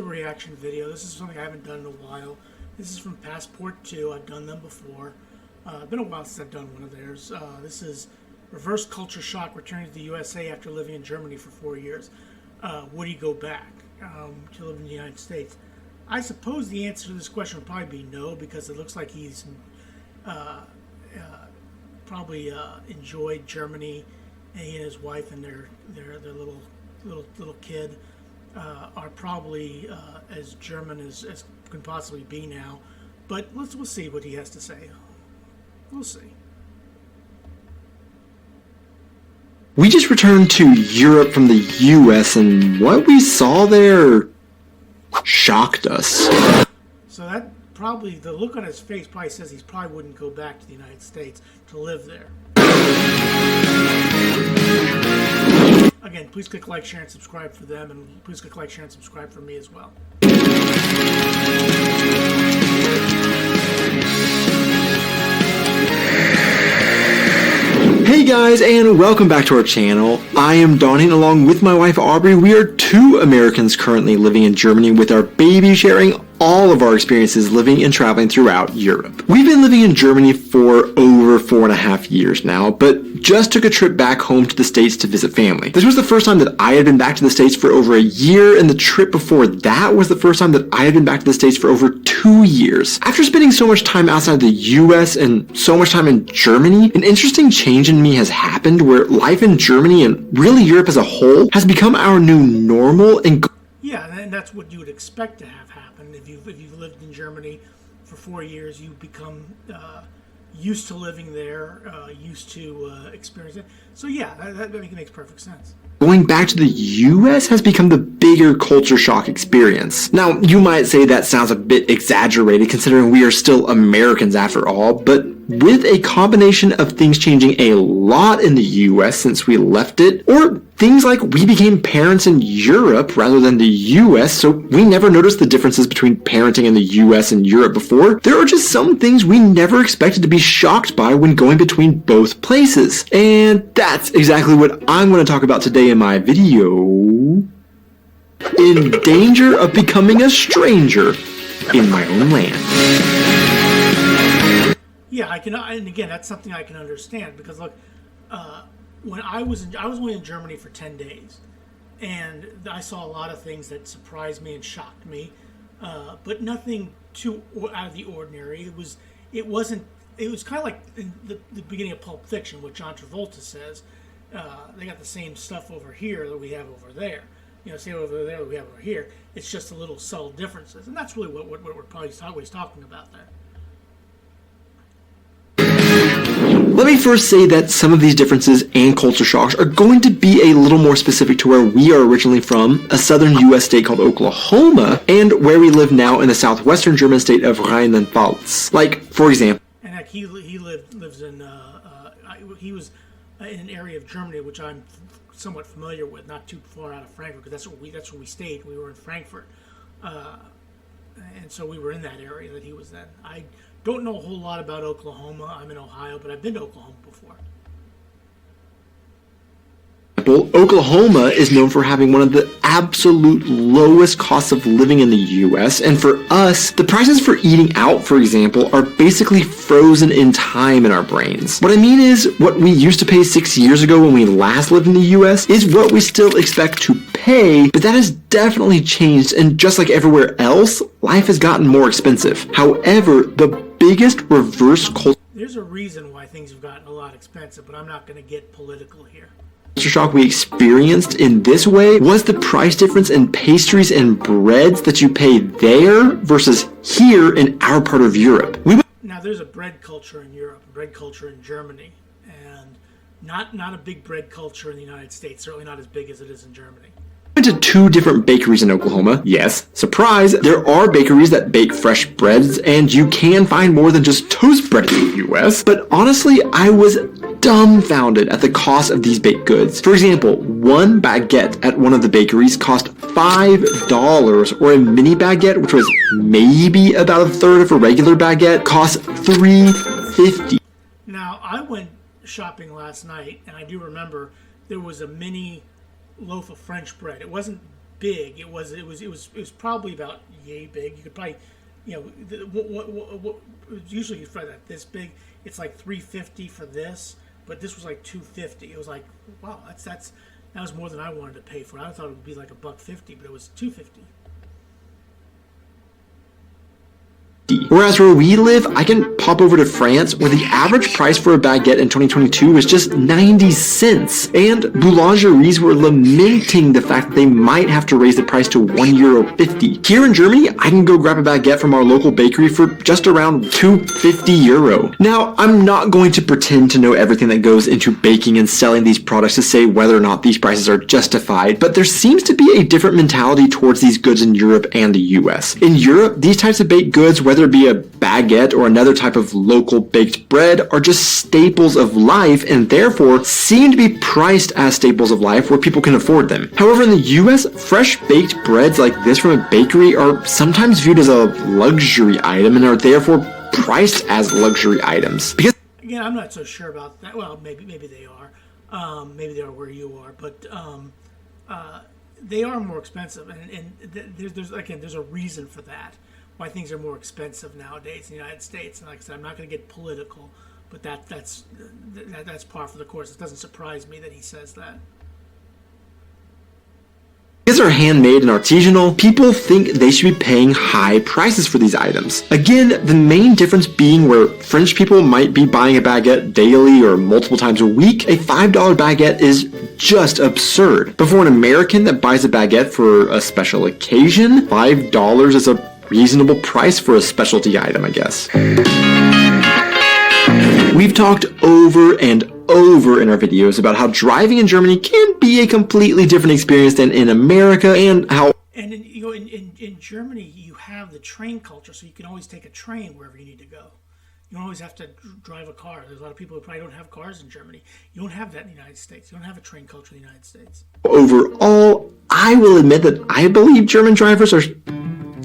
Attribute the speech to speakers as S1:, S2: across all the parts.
S1: Reaction video. This is something I haven't done in a while. This is from Passport 2. I've done them before. It's been a while since I've done one of theirs. This is Reverse Culture Shock, returning to the USA after living in Germany for 4 years. Would he go back to live in the United States? I suppose the answer to this question would probably be no, because it looks like he's probably enjoyed Germany, and he and his wife and their little kid are probably as German as can possibly be now. But we'll see what he has to say. We'll see.
S2: We just returned to Europe from the US, and what we saw there shocked us.
S1: So that probably, the look on his face probably says he probably wouldn't go back to the United States to live there. Again, please click like, share, and subscribe for them, and please click like, share, and subscribe for me as well.
S2: Hey guys, and welcome back to our channel. I am Donnie, along with my wife Aubrey. We are two Americans currently living in Germany with our baby, sharing all of our experiences living and traveling throughout Europe. We've been living in Germany for over 4.5 years now, but just took a trip back home to the States to visit family. This was the first time that I had been back to the States for over a year, and the trip before that was the first time that I had been back to the States for over 2 years. After spending so much time outside the US and so much time in Germany, an interesting change in me has happened where life in Germany and really Europe as a whole has become our new normal. And
S1: yeah, and that's what you would expect to have happen. If you've lived in Germany for 4 years, you become used to living there, used to experiencing it. So yeah, that makes perfect sense.
S2: Going back to the US has become the bigger culture shock experience. Now, you might say that sounds a bit exaggerated considering we are still Americans after all, but with a combination of things changing a lot in the US since we left it, or things like we became parents in Europe rather than the US, so we never noticed the differences between parenting in the US and Europe before, there are just some things we never expected to be shocked by when going between both places. And that's exactly what I'm going to talk about today in my video. In danger of becoming a stranger in my own land.
S1: Yeah, and again, that's something I can understand, because look, when I was only in Germany for 10 days, and I saw a lot of things that surprised me and shocked me, but nothing too out of the ordinary. It was kind of like in the beginning of Pulp Fiction, what John Travolta says. They got the same stuff over here that we have over there. You know, same over there that we have over here. It's just a little subtle differences, and that's really what we're probably always talking about there.
S2: Let me first say that some of these differences and culture shocks are going to be a little more specific to where we are originally from, a southern US state called Oklahoma, and where we live now in the southwestern German state of Rheinland-Pfalz. Like, for example,
S1: and like he was in an area of Germany which I'm somewhat familiar with, not too far out of Frankfurt, because that's where we stayed. We were in Frankfurt, and so we were in that area that he was in. I don't know a whole lot about Oklahoma. I'm in Ohio, but I've been to Oklahoma before.
S2: Oklahoma is known for having one of the absolute lowest costs of living in the US, and for us, the prices for eating out, for example, are basically frozen in time in our brains. What I mean is, what we used to pay 6 years ago when we last lived in the US is what we still expect to pay, but that has definitely changed, and just like everywhere else, life has gotten more expensive. However, the biggest reverse culture...
S1: There's a reason why things have gotten a lot expensive, but I'm not going to get political here.
S2: Culture shock we experienced in this way was the price difference in pastries and breads that you pay there versus here in our part of Europe.
S1: Now there's a bread culture in Europe, a bread culture in Germany, and not a big bread culture in the United States, certainly not as big as it is in Germany.
S2: Went to 2 different bakeries in Oklahoma. Yes, surprise, there are bakeries that bake fresh breads, and you can find more than just toast bread in the US, but honestly, I was dumbfounded at the cost of these baked goods. For example, one baguette at one of the bakeries cost $5, or a mini baguette, which was maybe about a third of a regular baguette, cost $3.50.
S1: Now, I went shopping last night, and I do remember there was a mini loaf of French bread. It wasn't big. It was probably about yay big. You could probably, what usually for that this big, it's like 350 for this, but this was like 250. It was like, wow, that was more than I wanted to pay for it. I thought it would be like $1.50, but it was 250.
S2: Whereas where we live, I can pop over to France where the average price for a baguette in 2022 was just 90 cents. And boulangeries were lamenting the fact that they might have to raise the price to €1.50. Here in Germany, I can go grab a baguette from our local bakery for just around €2.50. Now, I'm not going to pretend to know everything that goes into baking and selling these products to say whether or not these prices are justified, but there seems to be a different mentality towards these goods in Europe and the US. In Europe, these types of baked goods, whether it be a baguette or another type of local baked bread, are just staples of life and therefore seem to be priced as staples of life where people can afford them. However, in the US, fresh baked breads like this from a bakery are sometimes viewed as a luxury item and are therefore priced as luxury items. Because
S1: Again, I'm not so sure about that. Well, maybe they are. Maybe they are where you are, but they are more expensive, and there's a reason for that. Why things are more expensive nowadays in the United States. And like I said, I'm not going to get political, but that's par for the course. It doesn't surprise me that he says that.
S2: Because they're handmade and artisanal, people think they should be paying high prices for these items. Again, the main difference being where French people might be buying a baguette daily or multiple times a week, a $5 baguette is just absurd. But for an American that buys a baguette for a special occasion, $5 is a reasonable price for a specialty item, I guess. We've talked over and over in our videos about how driving in Germany can be a completely different experience than in America, and how
S1: in Germany you have the train culture, so you can always take a train wherever you need to go. You don't always have to drive a car. There's a lot of people who probably don't have cars in Germany. You don't have that in the United States. You don't have a train culture in the United States.
S2: Overall, I will admit that I believe German drivers are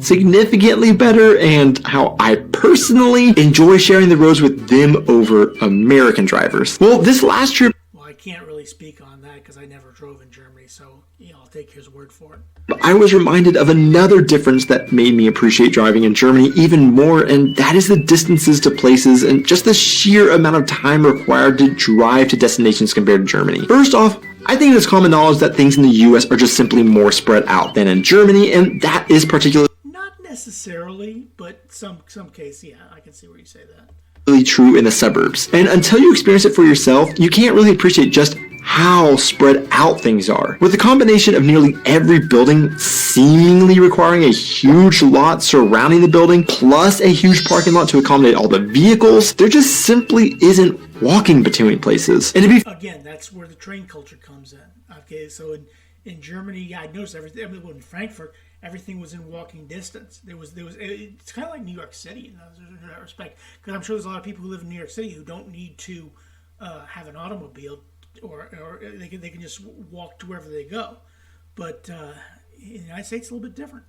S2: significantly better, and how I personally enjoy sharing the roads with them over American drivers. Well, this last trip,
S1: Well, I can't really speak on that because I never drove in Germany, so I'll take his word for it.
S2: I was reminded of another difference that made me appreciate driving in Germany even more, and that is the distances to places and just the sheer amount of time required to drive to destinations compared to Germany. First off, I think it's common knowledge that things in the US are just simply more spread out than in Germany, and that is particularly
S1: Not necessarily, but some case, yeah, I can see where you say that.
S2: true in the suburbs. And until you experience it for yourself, you can't really appreciate just how spread out things are. With the combination of nearly every building seemingly requiring a huge lot surrounding the building, plus a huge parking lot to accommodate all the vehicles, there just simply isn't walking between places. And to be
S1: Again, that's where the train culture comes in. Okay, so in Germany, yeah, I noticed everything. I mean, in Frankfurt, everything was in walking distance. It's kind of like New York City in that respect, because I'm sure there's a lot of people who live in New York City who don't need to have an automobile, or they can just walk to wherever they go. But in the United States, it's a little bit different.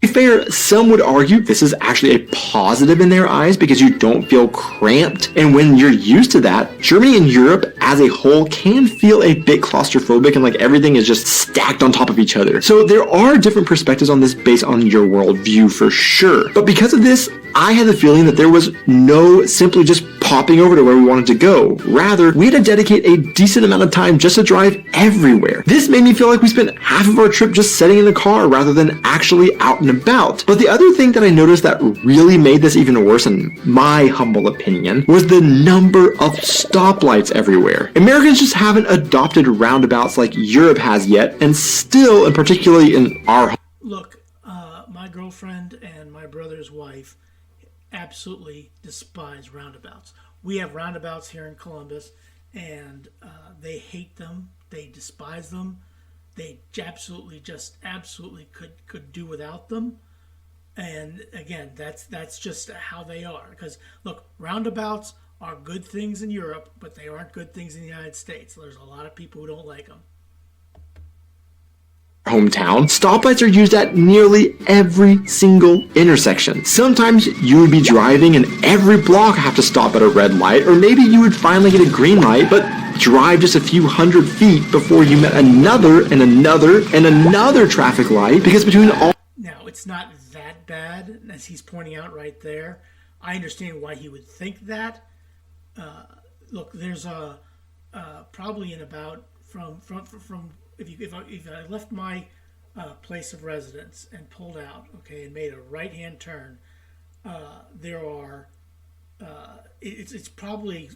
S2: To be fair, some would argue this is actually a positive in their eyes because you don't feel cramped. And when you're used to that, Germany and Europe as a whole can feel a bit claustrophobic and like everything is just stacked on top of each other. So there are different perspectives on this based on your worldview for sure. But because of this, I had the feeling that there was no simply just popping over to where we wanted to go. Rather, we had to dedicate a decent amount of time just to drive everywhere. This made me feel like we spent half of our trip just sitting in the car rather than actually out and about. But the other thing that I noticed that really made this even worse, in my humble opinion, was the number of stoplights everywhere. Americans just haven't adopted roundabouts like Europe has yet, and still, and particularly in our
S1: Look, my girlfriend and my brother's wife absolutely despise roundabouts. We have roundabouts here in Columbus, and they hate them. They despise them. They absolutely could do without them. And again, that's just how they are. Because look, roundabouts are good things in Europe, but they aren't good things in the United States. There's a lot of people who don't like them.
S2: hometown, stoplights are used at nearly every single intersection. Sometimes you would be driving and every block have to stop at a red light, or maybe you would finally get a green light, but drive just a few hundred feet before you met another and another and another traffic light, because between all...
S1: Now, it's not that bad, as he's pointing out right there. I understand why he would think that. Look, there's a probably in about from if I left my place of residence and pulled out, okay, and made a right-hand turn, there are it's probably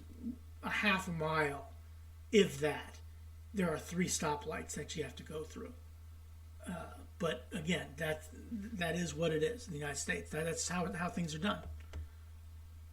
S1: a half a mile, if that. There are 3 stoplights that you have to go through. But again, that is what it is in the United States. That's how things are done.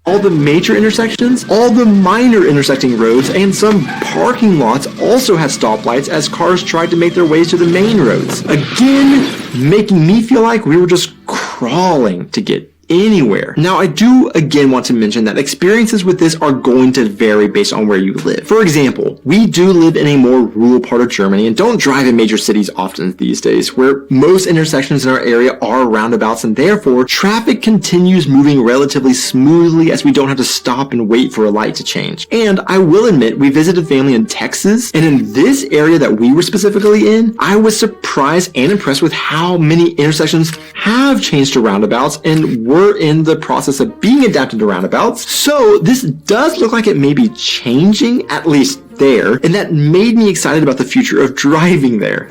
S2: All the major intersections, all the minor intersecting roads, and some parking lots also had stoplights as cars tried to make their ways to the main roads. Again, making me feel like we were just crawling to get anywhere. Now, I do again want to mention that experiences with this are going to vary based on where you live. For example, we do live in a more rural part of Germany and don't drive in major cities often these days, where most intersections in our area are roundabouts, and therefore traffic continues moving relatively smoothly as we don't have to stop and wait for a light to change. And I will admit, we visited family in Texas, and in this area that we were specifically in, I was surprised and impressed with how many intersections have changed to roundabouts and we're in the process of being adapted to roundabouts. So this does look like it may be changing, at least there, and that made me excited about the future of driving there.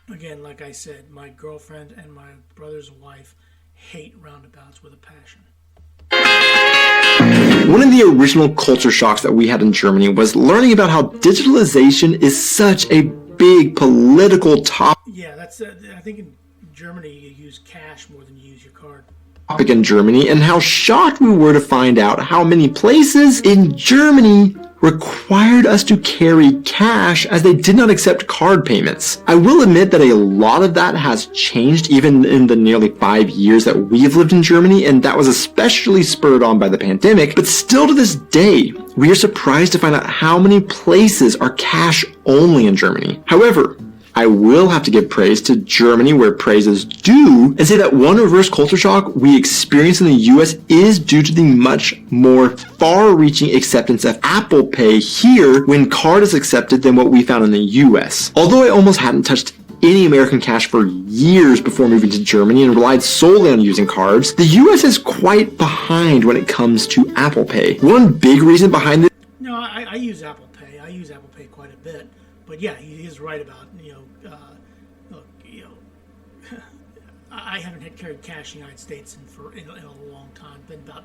S1: Again, like I said, my girlfriend and my brother's wife hate roundabouts with a passion.
S2: One of the original culture shocks that we had in Germany was learning about how digitalization is such a big political topic.
S1: Yeah, that's I think in Germany you use cash more than you use your card.
S2: In Germany, and how shocked we were to find out how many places in Germany required us to carry cash as they did not accept card payments. I will admit that a lot of that has changed even in the nearly 5 years that we've lived in Germany, and that was especially spurred on by the pandemic, but still to this day, we are surprised to find out how many places are cash only in Germany. However, I will have to give praise to Germany where praise is due and say that one reverse culture shock we experience in the US is due to the much more far-reaching acceptance of Apple Pay here when card is accepted than what we found in the US. Although I almost hadn't touched any American cash for years before moving to Germany and relied solely on using cards, the US is quite behind when it comes to Apple Pay. One big reason behind this...
S1: No, I use Apple Pay. I use Apple Pay quite a bit. But yeah, he is right about, look, I haven't had carried cash in the United States in a long time. Been about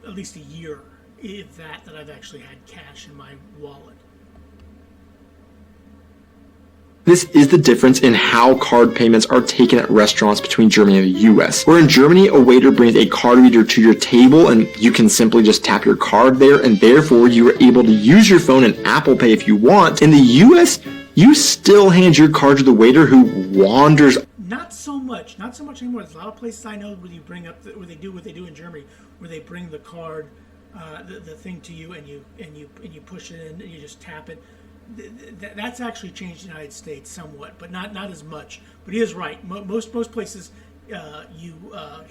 S1: at least a year, if that I've actually had cash in my wallet.
S2: This is the difference in how card payments are taken at restaurants between Germany and the US. Where in Germany, a waiter brings a card reader to your table and you can simply just tap your card there, and therefore you are able to use your phone and Apple Pay if you want. In the US, you still hand your card to the waiter who wanders.
S1: Not so much anymore. There's a lot of places I know where you bring up where they do what they do in Germany, where they bring the card, the thing to you, and you push it in and you just tap it. That's actually changed the United States somewhat, but not as much. But he is right. Most places, you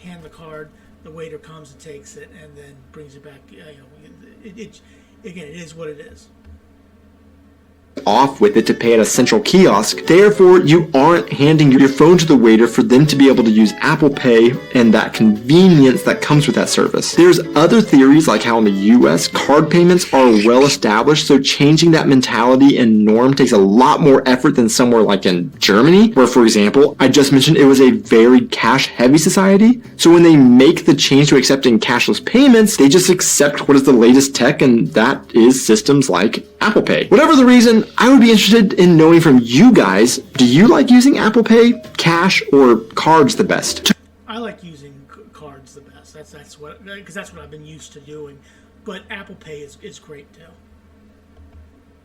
S1: hand the card, the waiter comes and takes it, and then brings it back. Again, it is what it is.
S2: Off with it to pay at a central kiosk. Therefore, you aren't handing your phone to the waiter for them to be able to use Apple Pay and that convenience that comes with that service. There's other theories like how in the US, card payments are well established, so changing that mentality and norm takes a lot more effort than somewhere like in Germany, where, for example, I just mentioned it was a very cash-heavy society. So when they make the change to accepting cashless payments, they just accept what is the latest tech, and that is systems like Apple Pay. Whatever the reason, I would be interested in knowing from you guys, do you like using Apple Pay, cash, or cards the best?
S1: I like using cards the best. That's what I've been used to doing. But Apple Pay is great too.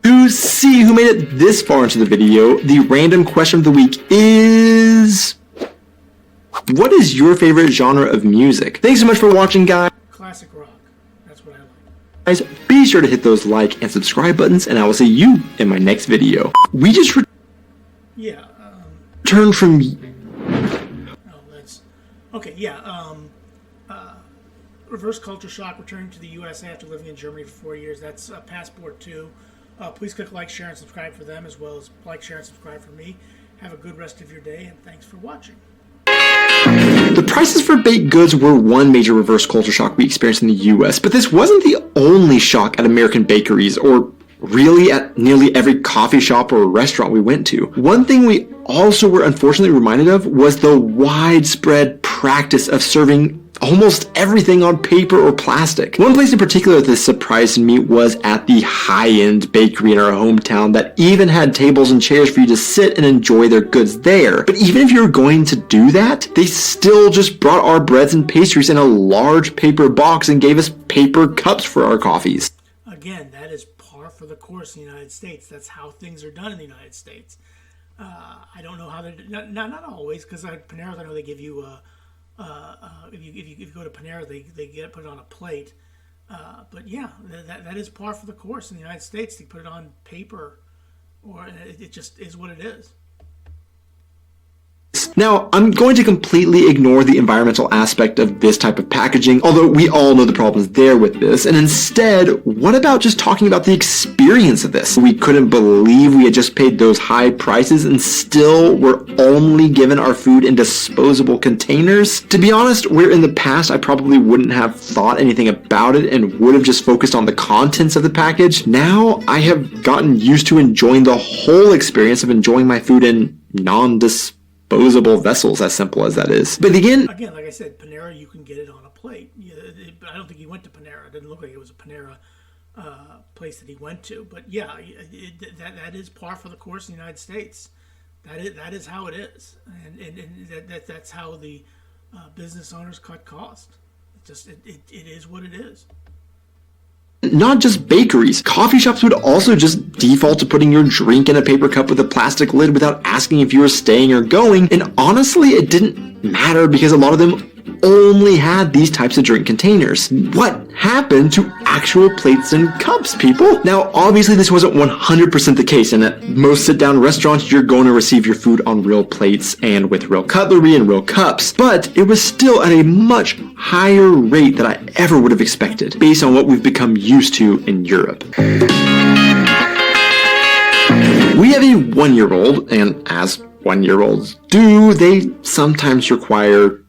S2: To see who made it this far into the video, the random question of the week is... what is your favorite genre of music? Thanks so much for watching, guys.
S1: Classic rock. That's what I like.
S2: Guys, be sure to hit those like and subscribe buttons, and I will see you in my next video. We just
S1: Yeah.
S2: returned from...
S1: Oh, that's okay. Yeah. Reverse culture shock, returning to the USA after living in Germany for 4 years. That's Passport 2. Please click like, share, and subscribe for them, as well as like, share, and subscribe for me. Have a good rest of your day, and thanks for watching.
S2: The prices for baked goods were one major reverse culture shock we experienced in the US, but this wasn't the only shock at American bakeries, or really at nearly every coffee shop or restaurant we went to. One thing we also were unfortunately reminded of was the widespread practice of serving almost everything on paper or plastic. One place in particular that surprised me was at the high-end bakery in our hometown that even had tables and chairs for you to sit and enjoy their goods there. But even if you were going to do that, they still just brought our breads and pastries in a large paper box and gave us paper cups for our coffees.
S1: Again, that is par for the course in the United States. That's how things are done in the United States. I don't know how they're not always, because at Panera, I know they give you if you go to Panera, they get it put on a plate. But yeah, that is par for the course in the United States. They put it on paper, or it just is what it is.
S2: Now, I'm going to completely ignore the environmental aspect of this type of packaging, although we all know the problems there with this, and instead, what about just talking about the experience of this? We couldn't believe we had just paid those high prices and still were only given our food in disposable containers. To be honest, where in the past I probably wouldn't have thought anything about it and would have just focused on the contents of the package, now I have gotten used to enjoying the whole experience of enjoying my food in non-disposable vessels, as simple as that is. But again,
S1: like I said, Panera, you can get it on a plate. I don't think he went to Panera. It didn't look like it was a Panera place that he went to. But yeah, that is par for the course in the United States. That is how it is, and that's how the business owners cut costs. It is what it is.
S2: Not just bakeries, coffee shops would also just default to putting your drink in a paper cup with a plastic lid without asking if you were staying or going, and honestly, it didn't matter because a lot of them only had these types of drink containers. What happened to actual plates and cups, people? Now, obviously this wasn't 100% the case, and at most sit-down restaurants, you're going to receive your food on real plates and with real cutlery and real cups, but it was still at a much higher rate than I ever would have expected, based on what we've become used to in Europe. We have a 1-year-old, and as 1-year-olds do, they sometimes require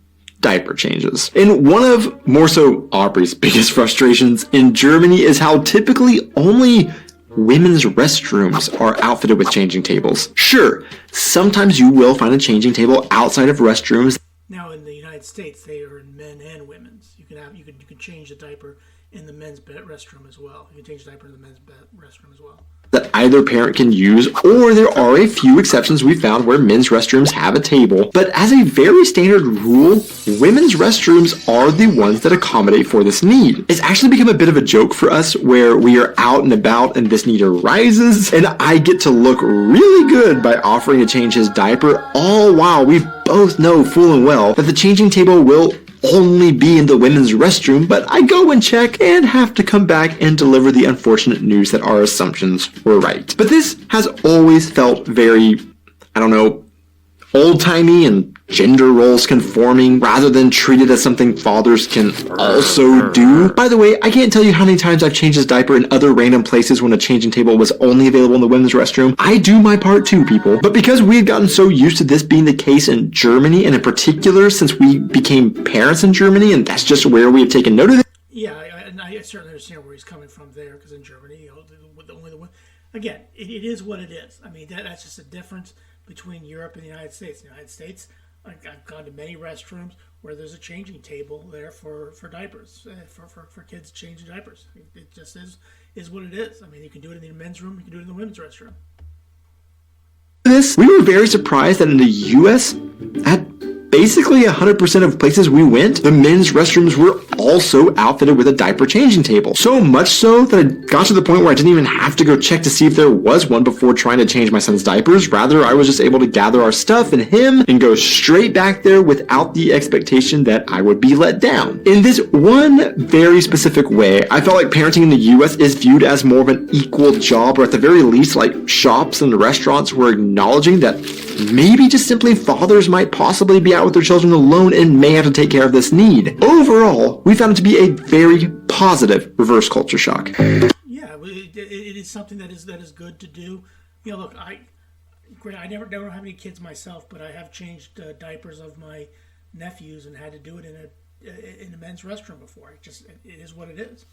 S2: diaper changes. And one of, more so, Aubrey's biggest frustrations in Germany is how typically only women's restrooms are outfitted with changing tables. Sure, sometimes you will find a changing table outside of restrooms.
S1: Now in the United States, they are in men and women's. You can change the diaper in the men's restroom as well. You can change the diaper in the men's restroom as well.
S2: That either parent can use, or there are a few exceptions we found where men's restrooms have a table. But as a very standard rule, women's restrooms are the ones that accommodate for this need. It's actually become a bit of a joke for us where we are out and about and this need arises, and I get to look really good by offering to change his diaper, all while we both know full and well that the changing table will only be in the women's restroom, but I go and check and have to come back and deliver the unfortunate news that our assumptions were right. But this has always felt very, old-timey and gender roles conforming rather than treated as something fathers can also do. By the way, I can't tell you how many times I've changed his diaper in other random places when a changing table was only available in the women's restroom. I do my part too, people. But because we had gotten so used to this being the case in Germany, and in particular since we became parents in Germany, and that's just where we have taken note of it.
S1: Yeah, and I certainly understand where he's coming from there, because in Germany, again, it is what it is. I mean, that's just a difference between Europe and the United States. In the United States, I've gone to many restrooms where there's a changing table there for diapers, for kids changing diapers. It just is what it is. I mean, you can do it in the men's room, you can do it in the women's restroom. We were very surprised that in the U.S., at
S2: basically 100% of places we went, the men's restrooms were also outfitted with a diaper changing table. So much so that I got to the point where I didn't even have to go check to see if there was one before trying to change my son's diapers. Rather, I was just able to gather our stuff and him and go straight back there without the expectation that I would be let down. In this one very specific way, I felt like parenting in the US is viewed as more of an equal job, or at the very least, like shops and restaurants were acknowledging that maybe just simply fathers might possibly be out with their children alone and may have to take care of this need. Overall, we found it to be a very positive reverse culture shock.
S1: Yeah, it is something that is good to do. Look, I never have any kids myself, but I have changed diapers of my nephews and had to do it in a men's restroom before. It is what it is.